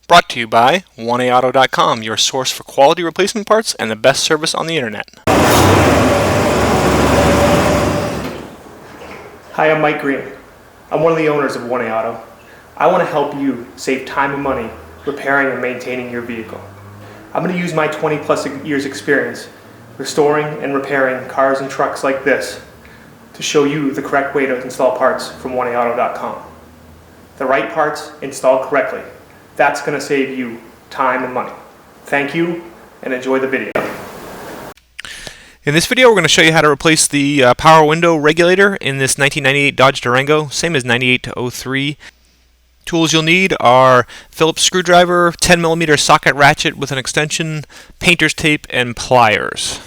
Brought to you by 1AAuto.com, your source for quality replacement parts and the best service on the internet. Hi, I'm Mike Green. I'm one of the owners of 1A Auto. I want to help you save time and money repairing and maintaining your vehicle. I'm going to use my 20 plus years experience restoring and repairing cars and trucks like this to show you the correct way to install parts from 1AAuto.com. The right parts installed correctly. That's going to save you time and money. Thank you and enjoy the video. In this video, we're going to show you how to replace the power window regulator in this 1998 Dodge Durango, same as 98 to 03. Tools you'll need are Phillips screwdriver, 10mm socket ratchet with an extension, painter's tape, and pliers.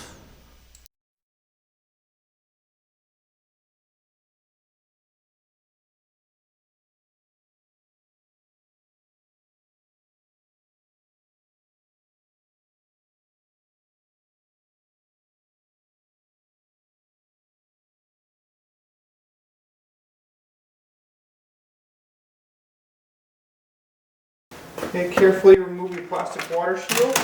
And carefully remove your plastic water shield.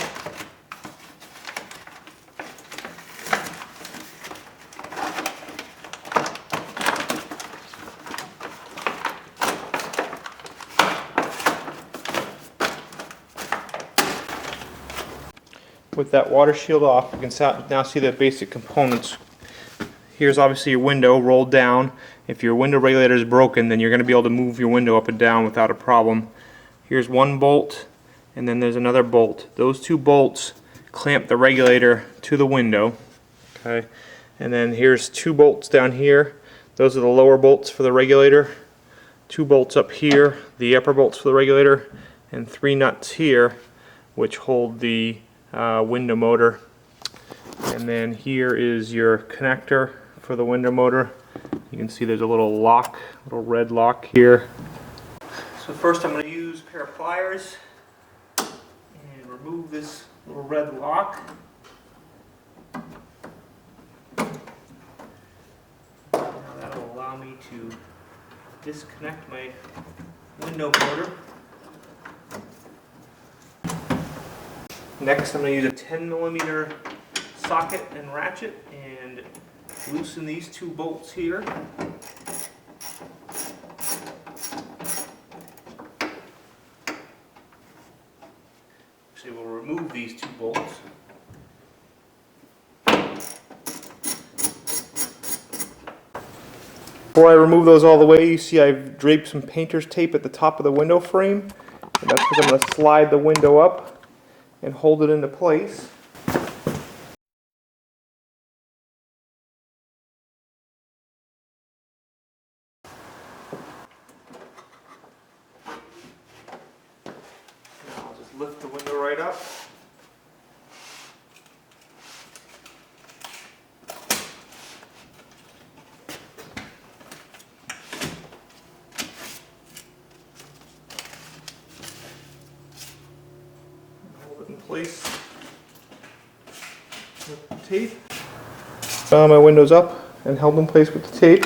With that water shield off, you can now see the basic components. Here's obviously your window rolled down. If your window regulator is broken, then you're going to be able to move your window up and down without a problem. Here's one bolt, and then there's another bolt. Those two bolts clamp the regulator to the window. Okay, and then here's two bolts down here. Those are the lower bolts for the regulator. Two bolts up here, the upper bolts for the regulator, and three nuts here, which hold the window motor. And then here is your connector for the window motor. You can see there's a little lock, little red lock here. So first I'm going to use a pair of pliers and remove this little red lock. Now that will allow me to disconnect my window motor. Next I'm going to use a 10mm socket and ratchet and loosen these two bolts here. Actually, we'll remove these two bolts. Before I remove those all the way, you see I've draped some painter's tape at the top of the window frame, and that's because I'm going to slide the window up and hold it into place. Now I'll just lift the window right up. Hold it in place with the tape. My window's up and held in place with the tape.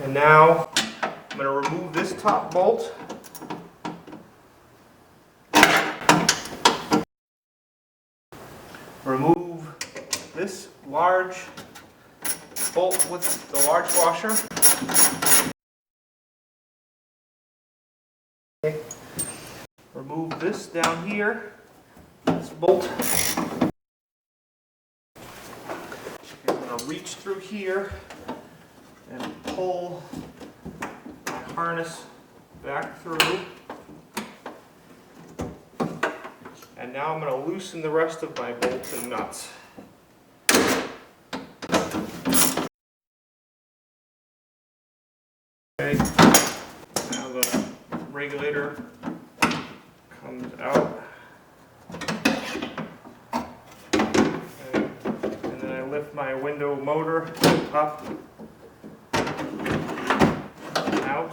And now I'm going to remove this top bolt. Remove this large bolt with the large washer. Okay. Remove this down here, this bolt. I'm going to reach through here and pull my harness back through. And now I'm going to loosen the rest of my bolts and nuts. Okay, now the regulator comes out. Okay. And then I lift my window motor up, out.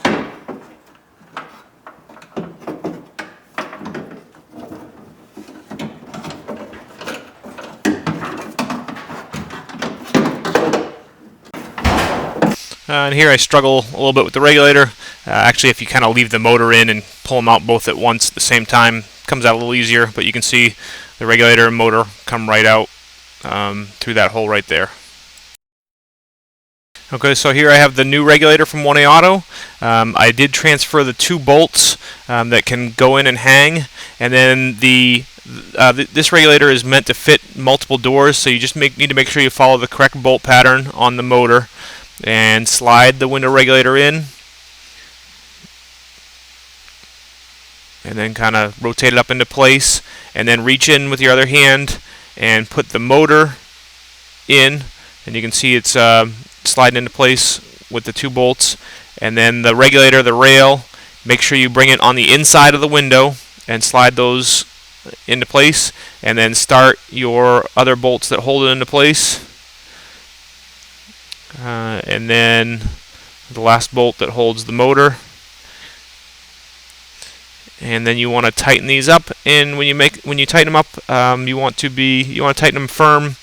And here I struggle a little bit with the regulator. Actually, if you kind of leave the motor in and pull them out both at once at the same time, it comes out a little easier, but you can see the regulator and motor come right out through that hole right there. Okay, so here I have the new regulator from 1A Auto. I did transfer the 2 bolts that can go in and hang, and then this regulator is meant to fit multiple doors, so you just need to make sure you follow the correct bolt pattern on the motor and slide the window regulator in, and then kind of rotate it up into place, and then reach in with your other hand and put the motor in, and you can see it's sliding into place with the 2 bolts. And then the regulator, the rail, make sure you bring it on the inside of the window and slide those into place, and then start your other bolts that hold it into place, and then the last bolt that holds the motor. And then you want to tighten these up, and when you tighten them up, you want to tighten them firm,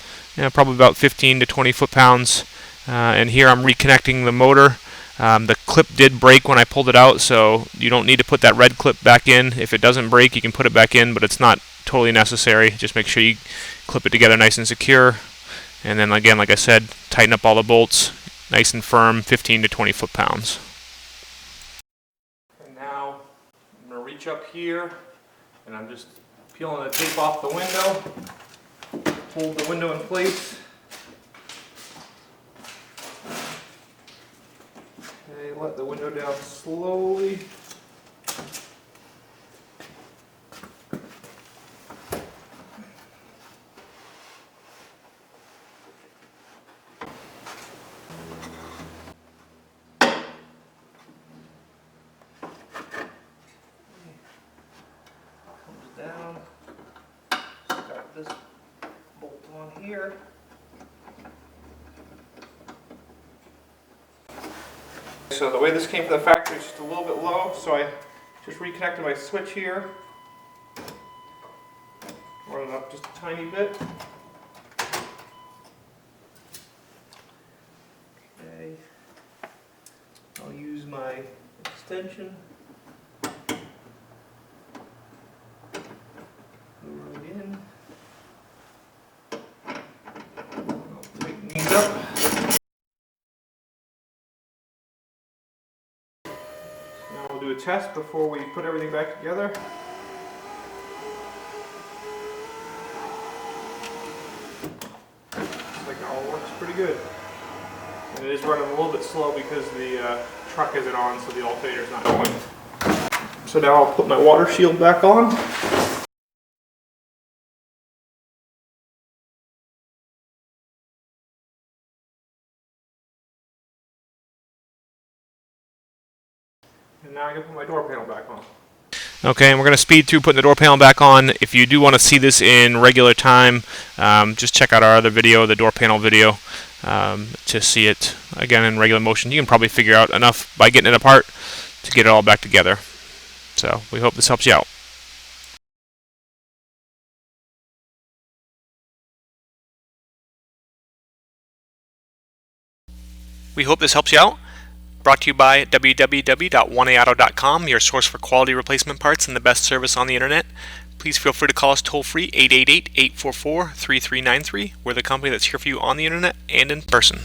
probably about 15 to 20 foot-pounds. And here I'm reconnecting the motor. The clip did break when I pulled it out, so you don't need to put that red clip back in. If it doesn't break, you can put it back in, but it's not totally necessary. Just make sure you clip it together nice and secure. And then again, like I said, tighten up all the bolts nice and firm, 15 to 20 foot-pounds. And now I'm going to reach up here, and I'm just peeling the tape off the window. Hold the window in place. Okay, let the window down slowly. Comes down. Got this bolt on here. So the way this came from the factory is just a little bit low, so I just reconnected my switch here. Run it up just a tiny bit. Okay. I'll use my extension. Go right in. I'll tighten these up. Now we'll do a test before we put everything back together. Looks like it all works pretty good. And it is running a little bit slow because the truck isn't on, so the alternator's not going. So now I'll put my water shield back on. And now I'm going to put my door panel back on. Okay, and we're going to speed through putting the door panel back on. If you do want to see this in regular time, just check out our other video, the door panel video, to see it again in regular motion. You can probably figure out enough by getting it apart to get it all back together. So we hope this helps you out. We hope this helps you out. Brought to you by www.1aauto.com, your source for quality replacement parts and the best service on the internet. Please feel free to call us toll-free 888-844-3393. We're the company that's here for you on the internet and in person.